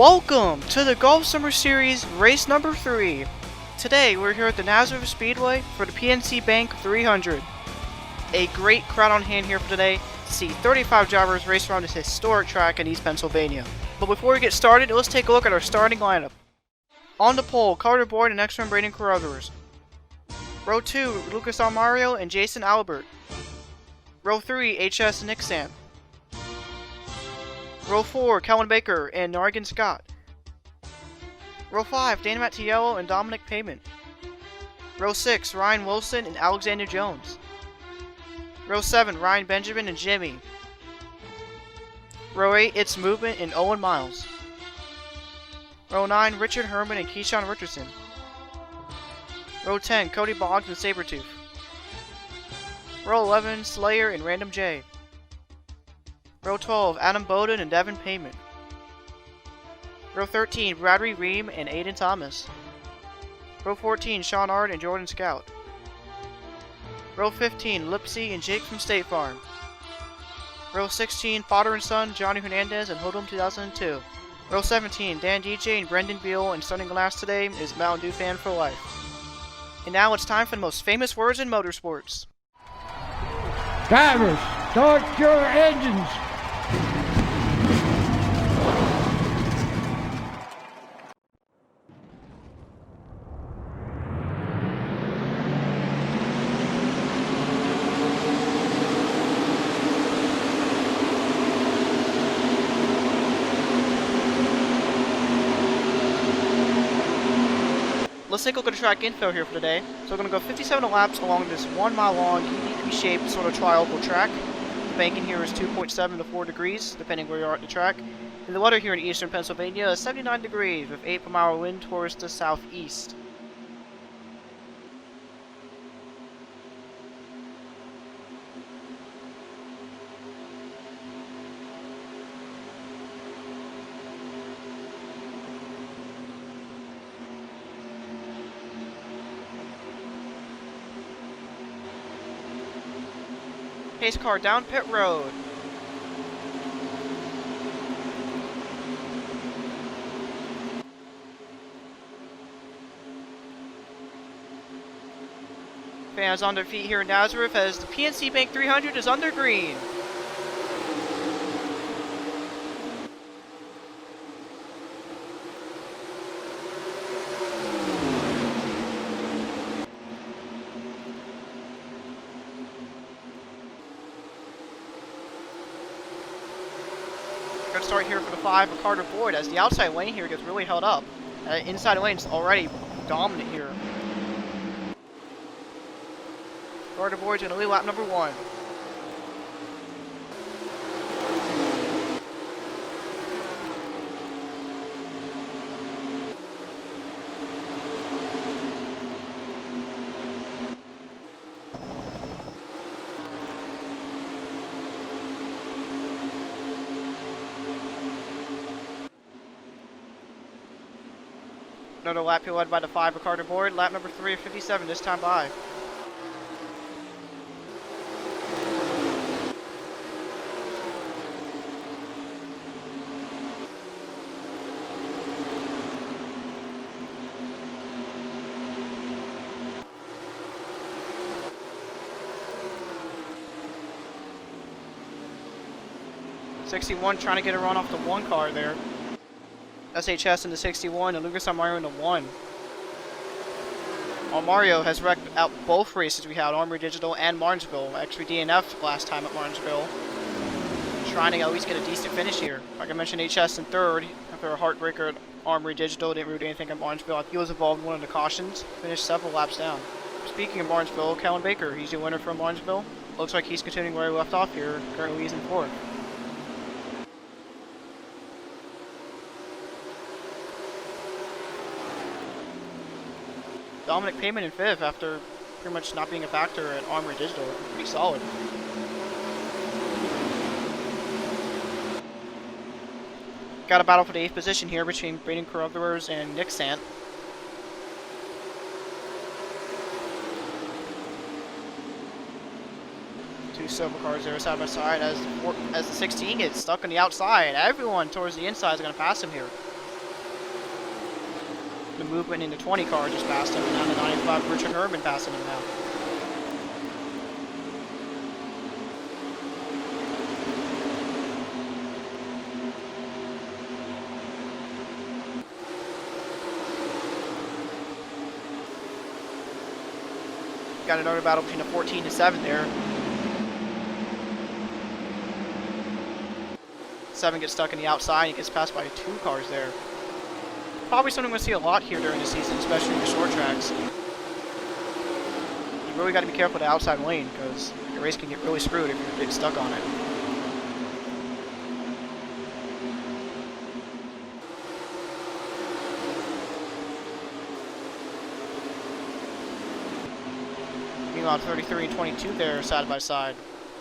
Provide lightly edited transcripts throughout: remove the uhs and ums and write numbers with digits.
Welcome to the Golf Summer Series race number 3. Today we're here at the Nazareth Speedway for the PNC Bank 300. A great crowd on hand here for today to see 35 drivers race around this historic track in East Pennsylvania. But before we get started, let's take a look at our starting lineup. On the pole, Carter Boyd and Exzel Braden Carruthers. Row 2, Lucas Almario and Jason Albert. Row 3, HS Nixant. Row 4, Kellen Baker and Norgan Scott. Row 5, Dana Mattiello and Dominic Payment. Row 6, Ryan Wilson and Alexander Jones. Row 7, Ryan Benjamin and Jimmy. Row 8, It's Movement and Owen Miles. Row 9, Richard Herman and Keyshawn Richardson. Row 10, Cody Boggs and Sabretooth. Row 11, Slayer and Random J. Row 12, Adam Bowden and Devin Payment. Row 13, Bradley Ream and Aiden Thomas. Row 14, Sean Ard and Jordan Scout. Row 15, Lipsy and Jake from State Farm. Row 16, Father and Son, Johnny Hernandez and Hoodlum 2002. Row 17, Dan DJ and Brendan Beal, and starting last today is Mountain Dew fan for life. And now it's time for the most famous words in motorsports. Drivers, start your engines. Let's take a look at the track info here for today. So we're going to go 57 laps along this 1 mile long, uniquely shaped sort of tri-oval track. The banking here is 2.7 to 4 degrees, depending where you are at the track. And the weather here in eastern Pennsylvania is 79 degrees with 8-mile wind towards the southeast. Pace car down pit road. Fans on their feet here in Nazareth as the PNC Bank 300 is under green. Good start here for the 5 of Carter Boyd as the outside lane here gets really held up. Inside lane's already dominant here. Carter Boyd's going to lead lap number 1. Another lap here led by the 5 of Carter Boyd. Lap number 3 of 57 this time by. '61 trying to get a run off the 1 car there. SHS in the 61 and Lucas Almario in the 1. Almario has wrecked out both races we had, Armory Digital and Martinsville. Actually DNF last time at Martinsville. Trying to at least get a decent finish here. Like I mentioned, HS in 3rd after a heartbreaker at Armory Digital. Didn't root anything at Martinsville. I think he was involved in one of the cautions. Finished several laps down. Speaking of Martinsville, Kellen Baker, he's the winner from Martinsville. Looks like he's continuing where he left off here. Currently he's in 4th. Dominic Payment in 5th after pretty much not being a factor at Armory Digital. Pretty solid. Got a battle for the 8th position here between Braden Carruthers and Nixant. Two silver cars there side by side as the 16 gets stuck on the outside. Everyone towards the inside is going to pass him here. The movement in the 20 car just passed him, and now the 95 Richard Herman passing him now. Got another battle between the 14 and 7 there. 7 gets stuck in the outside, he gets passed by 2 cars there. Probably something we're going to see a lot here during the season, especially in the short tracks. You really got to be careful of the outside lane, because the race can get really screwed if you're getting stuck on it. Meanwhile, 33 and 22 there, side by side.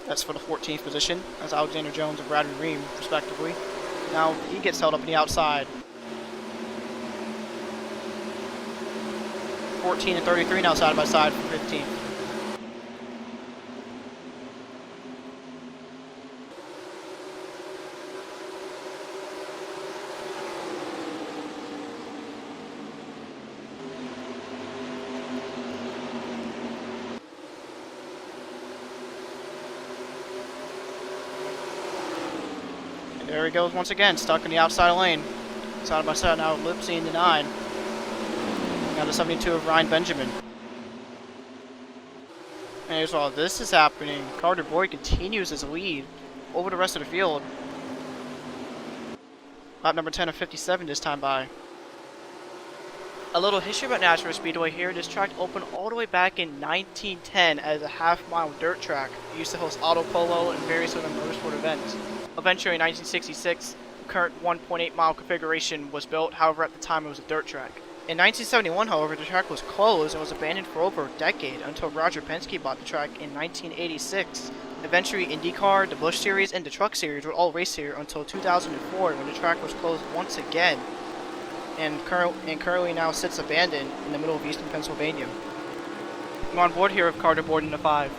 That's for the 14th position. That's Alexander Jones and Bradley Ream, respectively. Now he gets held up on the outside. 14 and 33 now side by side for 15th. And there he goes once again, stuck in the outside lane. Side by side now, Lipsy in the 9. Now the 72 of Ryan Benjamin. And here's while this is happening, Carter Boyd continues his lead over the rest of the field. Lap number 10 of 57 this time by. A little history about Nazareth Speedway here. This track opened all the way back in 1910 as a half-mile dirt track. It used to host auto polo and various other motorsport events. Eventually in 1966, the current 1.8 mile configuration was built, however at the time it was a dirt track. In 1971, however, the track was closed and was abandoned for over a decade until Roger Penske bought the track in 1986. Eventually, IndyCar, the Busch Series, and the Truck Series would all race here until 2004 when the track was closed once again and currently now sits abandoned in the middle of eastern Pennsylvania. I'm on board here with Carter Boyd in the 5.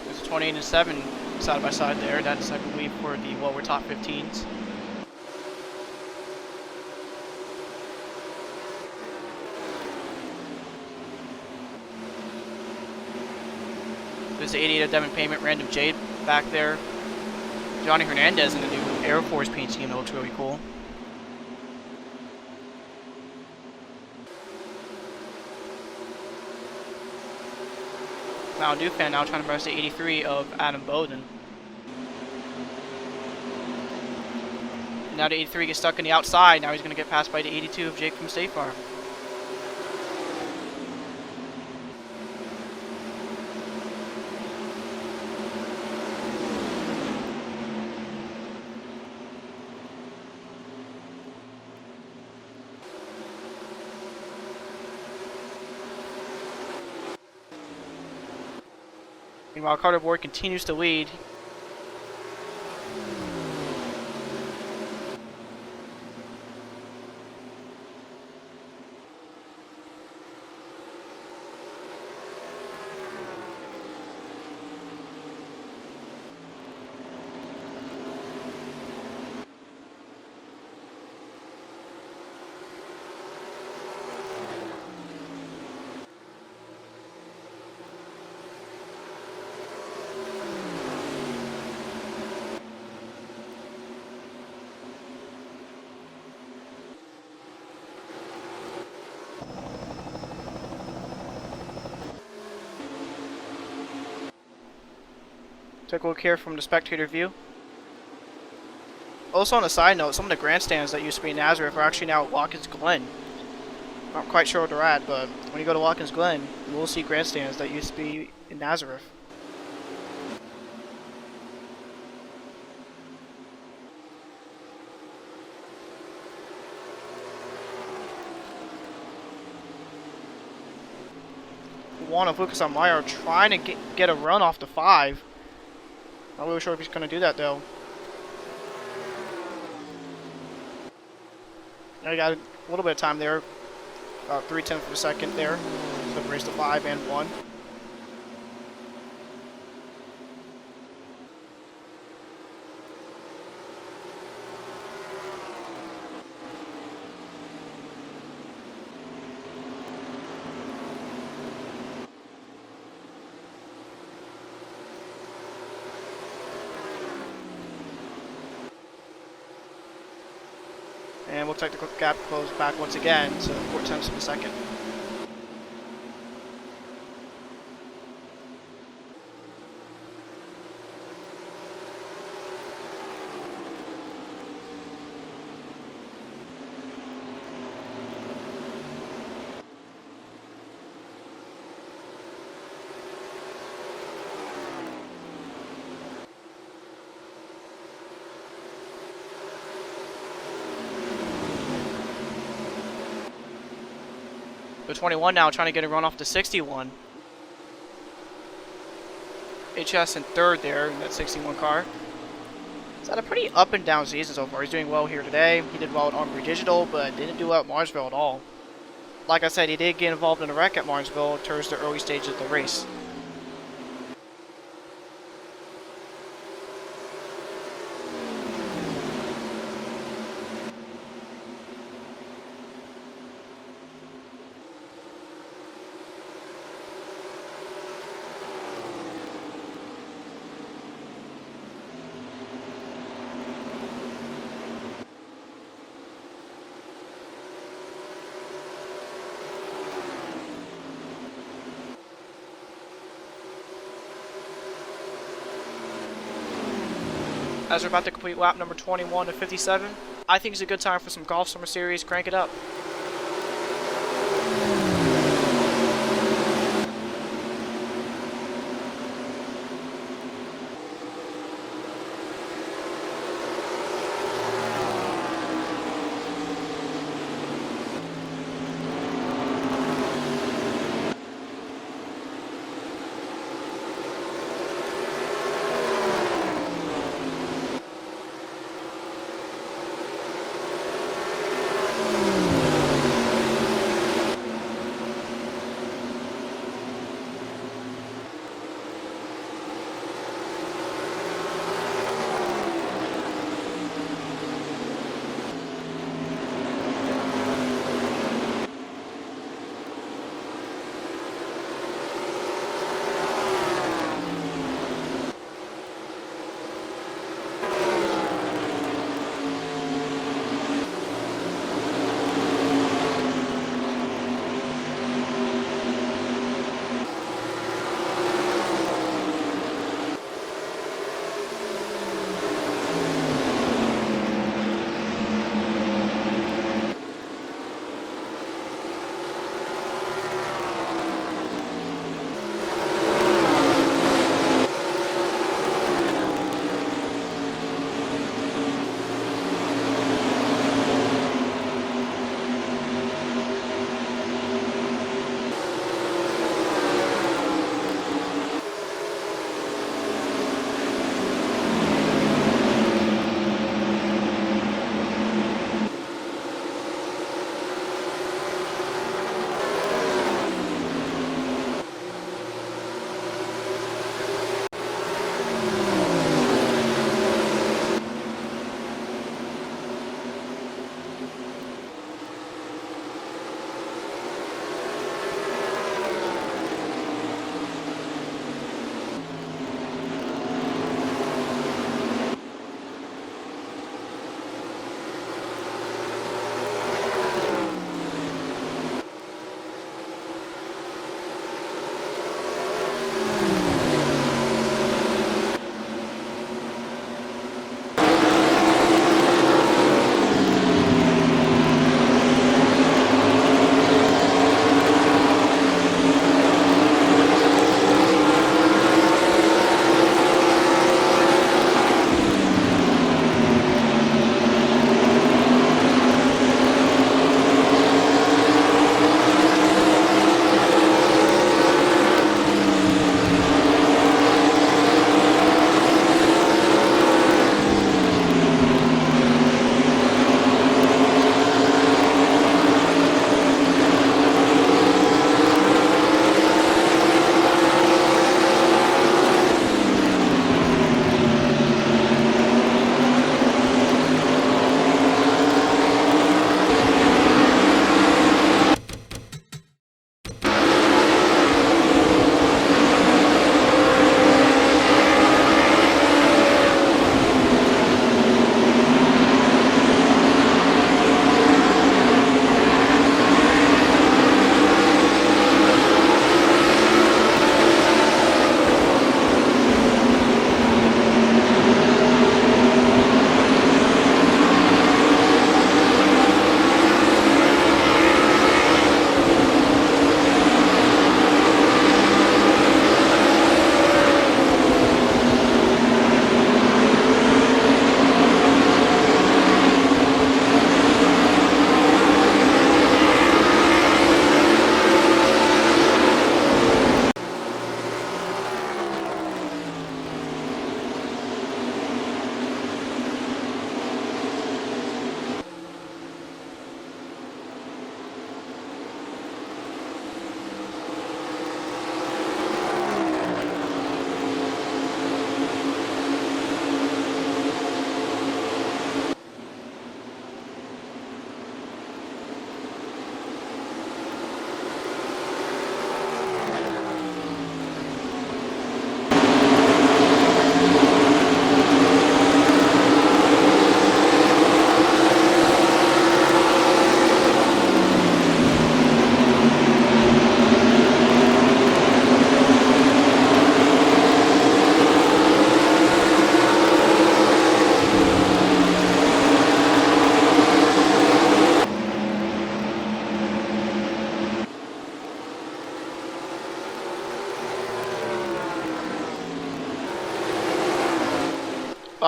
There's a 28 and 7 side by side there. That's, I believe, for the lower top 15s. There's the 88 of Devin Payment, Random Jade back there. Johnny Hernandez in the new Air Force paint scheme that looks really cool. Mountain Dew fan now trying to press the 83 of Adam Bowden. Now the 83 gets stuck in the outside. Now he's going to get passed by the 82 of Jake from State Farm. Meanwhile, Carter Boyd continues to lead. Take a look here from the spectator view. Also on a side note, some of the grandstands that used to be in Nazareth are actually now at Watkins Glen. Not quite sure where they're at, but when you go to Watkins Glen, you will see grandstands that used to be in Nazareth. 1 of Lucas Amaya trying to get a run off the 5. Not really sure if he's going to do that though. Now he got a little bit of time there. About 0.3 of a second there. So race the 5 and 1. And looks like the gap closed back once again to 0.4 of a second. The 21 now trying to get a run off the 61. HS in 3rd there in that 61 car. He's had a pretty up and down season so far. He's doing well here today. He did well at Armory Digital, but didn't do well at Martinsville at all. Like I said, he did get involved in a wreck at Martinsville towards the early stages of the race. As we're about to complete lap number 21 to 57, I think it's a good time for some Golf Summer Series. Crank it up.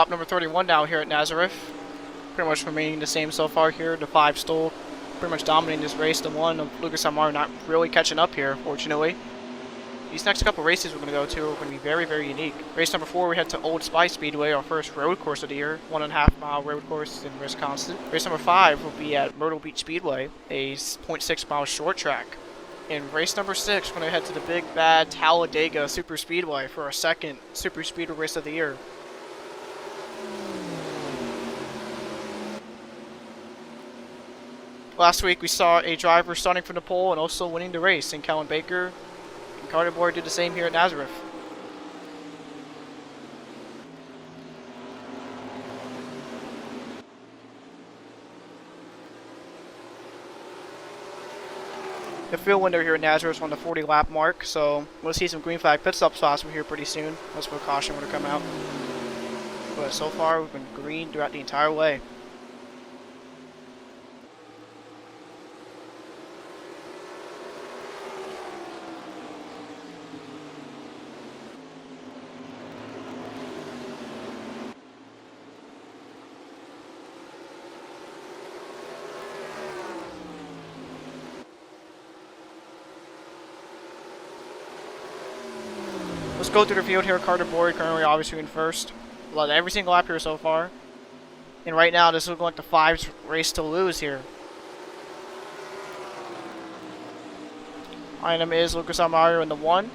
lap number 31 now here at Nazareth. Pretty much remaining the same so far here. The 5 still pretty much dominating this race. The 1 of Lucas Amaro not really catching up here, fortunately. These next couple races we're going to go to are going to be very, very unique. Race number 4, we head to Old Spice Speedway, our first road course of the year. 1.5 mile road course in Wisconsin. Race number 5 will be at Myrtle Beach Speedway, a 0.6 mile short track. In race number 6, we're going to head to the big bad Talladega Super Speedway for our second Super Speedway race of the year. Last week we saw a driver starting from the pole and also winning the race in Kellen Baker. And Carter Boyd did the same here at Nazareth. The field window here at Nazareth is on the 40 lap mark, so we'll see some green flag pit stop spots from here pretty soon. Let's put caution when to come out. But so far we've been green throughout the entire way. Let's go through the field here. Carter Boyd currently obviously in first. Led every single lap here so far. And right now this is looking like the 5's race to lose here. Item is Lucas Amaro in the 1.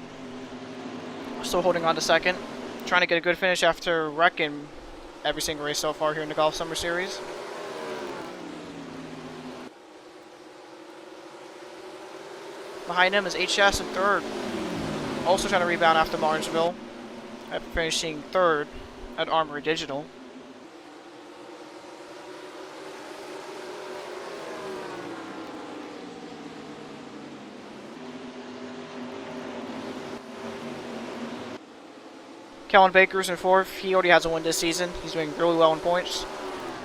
Still holding on to second. Trying to get a good finish after wrecking every single race so far here in the Golf Summer Series. Behind him is HS in third. Also trying to rebound after Martinsville, after finishing third at Armory Digital. Kellen Baker's in fourth. He already has a win this season. He's doing really well in points.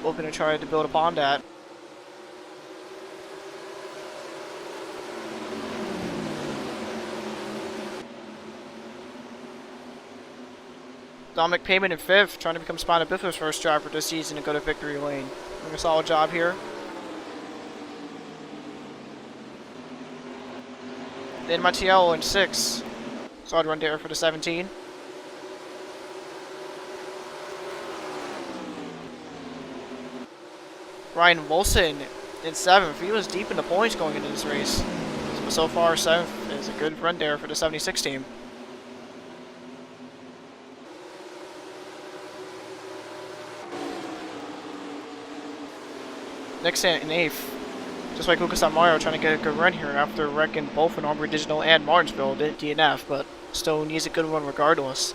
We're going to try to build upon that. Dominic Payment in fifth, trying to become Spina Bifid's first driver this season and go to victory lane. Doing a solid job here. Then Mattiello in sixth. Solid run there for the 17. Ryan Wilson in seventh. He was deep in the points going into this race. So far, seventh is a good run there for the 76 team. Nixon in eighth. Just like Lucas Amaro trying to get a good run here after wrecking both in Armory Digital and Martinsville did DNF, but still needs a good run regardless.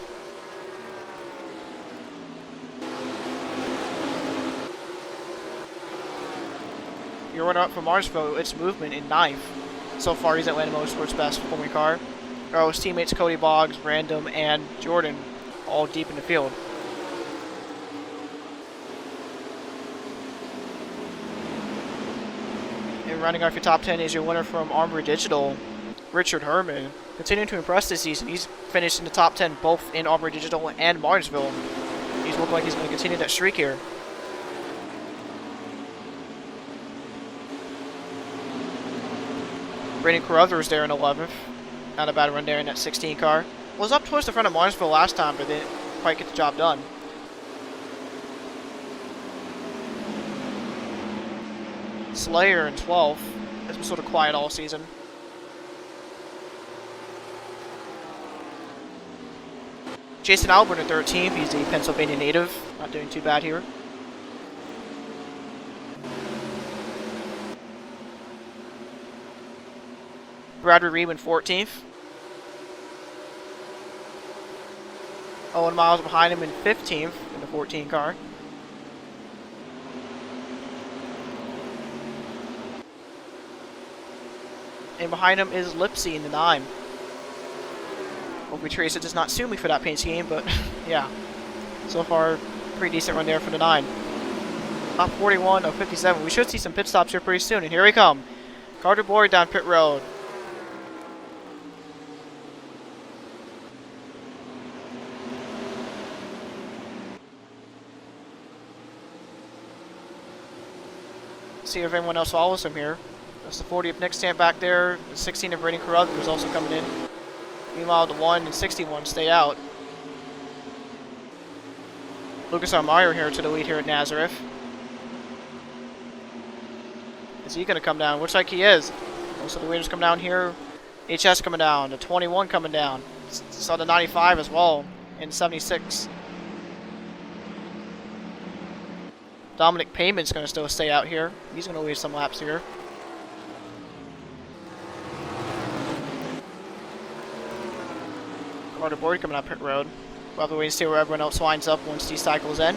Your runner up for Martinsville, it's Movement in ninth. So far, he's Atlanta Motorsports' best performing car. His teammates Cody Boggs, Random, and Jordan all deep in the field. And rounding off your top 10 is your winner from Armory Digital, Richard Herman. Continuing to impress this season, he's finished in the top 10 both in Armory Digital and Martinsville. He's looking like he's going to continue that streak here. Brandon Carruthers there in 11th. Not a bad run there in that 16 car. Was up towards the front of Martinsville last time, but didn't quite get the job done. Slayer in 12th. Has been sort of quiet all season. Jason Albert in 13th. He's a Pennsylvania native. Not doing too bad here. Bradley Reed in 14th. Owen Miles behind him in 15th in the 14 car. And behind him is Lipsy in the 9. Hopefully Teresa does not sue me for that PNC game, but yeah. So far, pretty decent run there for the 9. Top 41 of 57. We should see some pit stops here pretty soon, and here we come. Carter Boyd down pit road. See if anyone else follows him here. That's the 40 of Nick Stamp back there. The 16 of Braden Carruthers is also coming in. Meanwhile, the 1 and 61 stay out. Lucas Armayo here to the lead here at Nazareth. Is he going to come down? Looks like he is. Most of the leaders come down here. HS coming down. The 21 coming down. Saw the 95 as well. And 76. Dominic Payment's going to still stay out here. He's going to lead some laps here. Carter Boyd coming up pit road. We'll have to wait and see where everyone else lines up once he cycles in.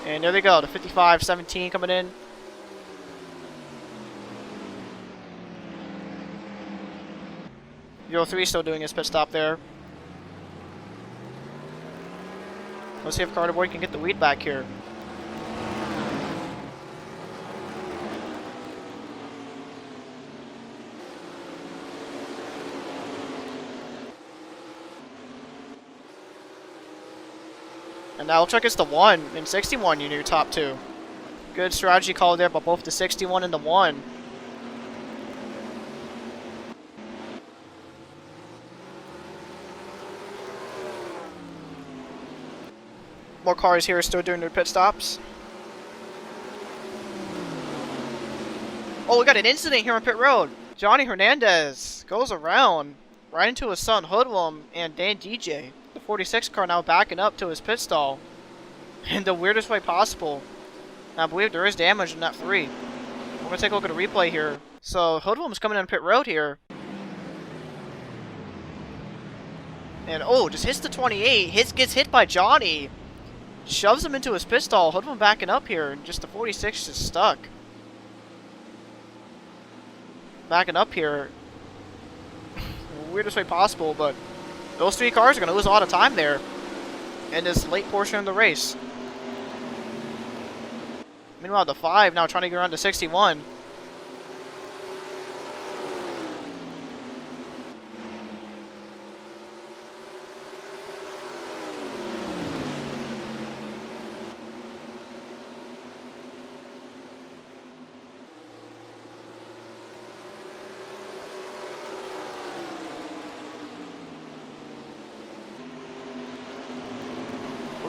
And there they go, the 55-17 coming in. Euro 3 still doing his pit stop there. Let's see if Carter Boyd can get the lead back here. And now looks like it's the 1 and 61 you your top 2. Good strategy call there by both the 61 and the 1. More cars here still doing their pit stops. Oh, we got an incident here on pit road. Johnny Hernandez goes around right into his son Hoodlum and Dan DJ. The 46 car now backing up to his pit stall in the weirdest way possible. And I believe there is damage in that 3. We're going to take a look at a replay here. So Hoodlum's coming on pit road here. And oh, just hits the 28. Gets hit by Johnny. Shoves him into his pit stall. Hoodlum backing up here. And just the 46 is stuck. Backing up here. Weirdest way possible, but those 3 cars are going to lose a lot of time there in this late portion of the race. Meanwhile, the 5 now trying to get around to 61.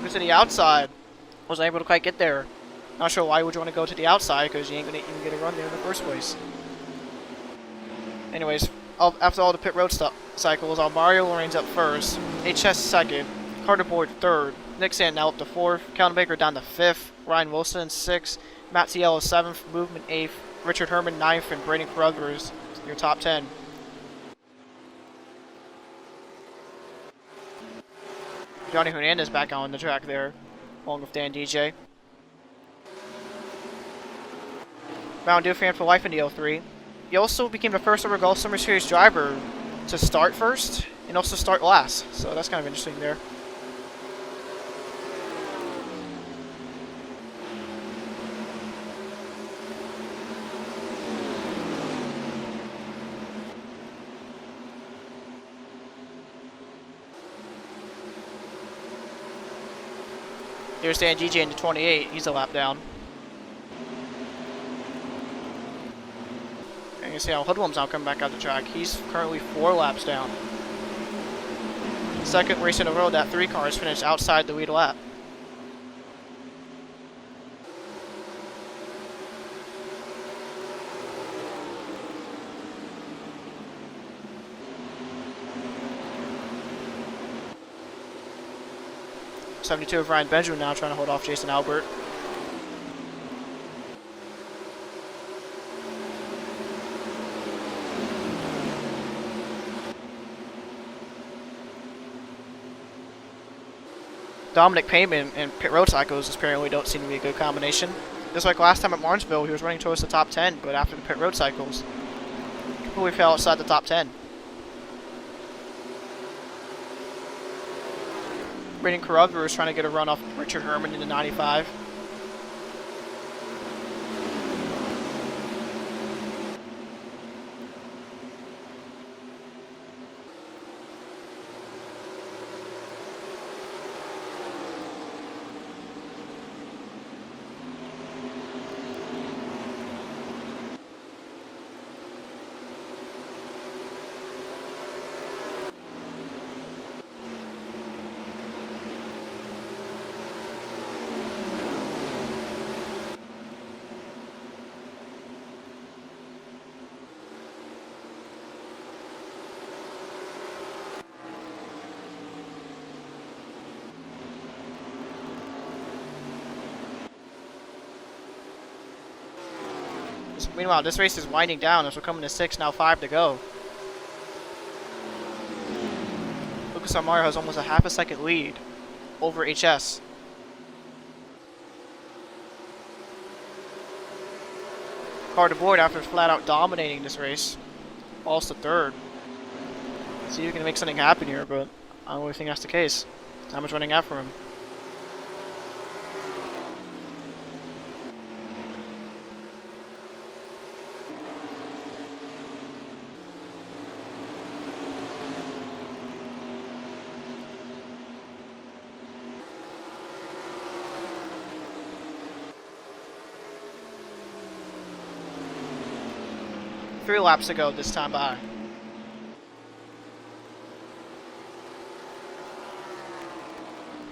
To the outside. Wasn't able to quite get there. Not sure why would you want to go to the outside, because you ain't going to even get a run there in the first place. Anyways, after all the pit road cycles, Mario Lorenz up first, HS second, Carter Boyd third, Nick Sand now up to 4th, Calvin Baker down to 5th, Ryan Wilson 6th, Matt Cielo 7th, Movement 8th, Richard Herman 9th, and Braden Carruthers your top 10. Johnny Hernandez back on the track there, along with Dan DJ. Mountain Dew fan for life in the 03. He also became the first ever Gulf Summer Series driver to start first and also start last, so that's kind of interesting there. Here's Dan DJ into 28. He's a lap down. And you can see how Hoodlum's now coming back out the track. He's currently 4 laps down. Second race in a row that 3 cars finished outside the lead lap. '72 of Ryan Benjamin now trying to hold off Jason Albert. Dominic Payment and pit road cycles apparently don't seem to be a good combination. Just like last time at Martinsville, he was running towards the top 10, but after the pit road cycles, completely fell outside the top 10. Braden Carruthers trying to get a run off Richard Herman in the 95. Meanwhile, this race is winding down as we're coming to 6, now 5 to go. Lucas Armario has almost a half a second lead over HS. Car to board after flat out dominating this race. Falls to third. See if we can make something happen here, but I don't really think that's the case. Time is running out for him. Three laps to go this time by.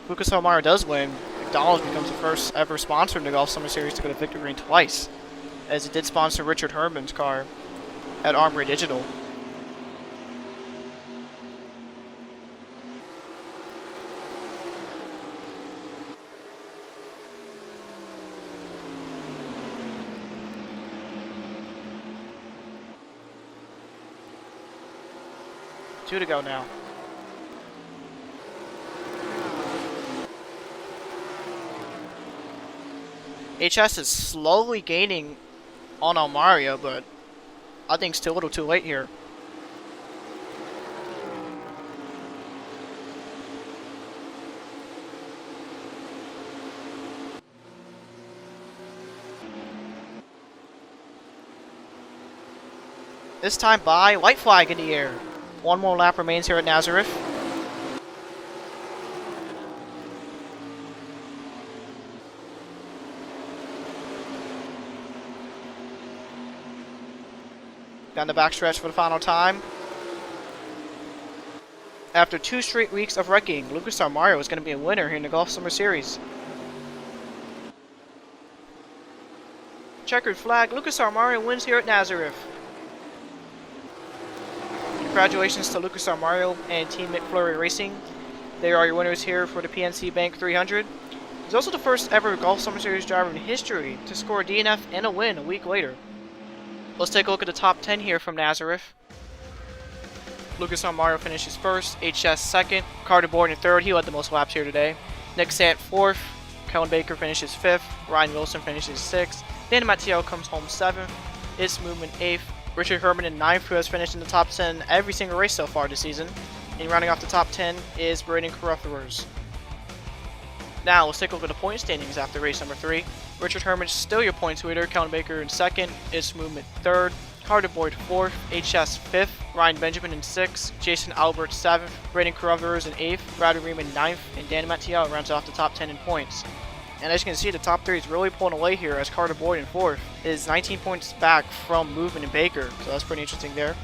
Lucas Armario does win. McDonald's becomes the first ever sponsor in the Golf Summer Series to go to victory lane twice, as it did sponsor Richard Herman's car at Armory Digital. Two to go now. HS is slowly gaining on Armario, but I think still a little too late here. This time by, white flag in the air. One more lap remains here at Nazareth. Down the backstretch for the final time. After 2 straight weeks of wrecking, Lucas Armario is going to be a winner here in the Golf Summer Series. Checkered flag, Lucas Armario wins here at Nazareth. Congratulations to Lucas Armario and Team McFlurry Racing. They are your winners here for the PNC Bank 300. He's also the first ever Golf Summer Series driver in history to score a DNF and a win a week later. Let's take a look at the top 10 here from Nazareth. Lucas Armario finishes first, HS second, Carter Bourne in third, he led the most laps here today. Nick Sant fourth, Kellen Baker finishes fifth, Ryan Wilson finishes sixth, Dan Mattiello comes home seventh, It's Movement eighth, Richard Herman in 9th, who has finished in the top 10 every single race so far this season. And rounding off the top 10 is Braden Carruthers. Now, let's take a look at the point standings after race number 3. Richard Herman is still your points leader, Kellen Baker in 2nd, It's Movement 3rd, Carter Boyd 4th, HS 5th, Ryan Benjamin in 6th, Jason Albert 7th, Braden Carruthers in 8th, Bradley Ream in 9th, and Dan Mattiello rounds off the top 10 in points. And as you can see, the top 3 is really pulling away here as Carter Boyd in 4th is 19 points back from Movement and Baker, so that's pretty interesting there.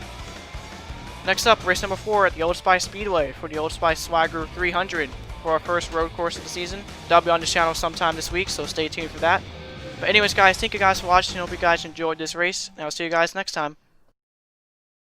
Next up, race number 4 at the Old Spice Speedway for the Old Spice Swagger 300 for our first road course of the season. That'll be on the channel sometime this week, so stay tuned for that. But anyways guys, thank you guys for watching. I hope you guys enjoyed this race, and I'll see you guys next time.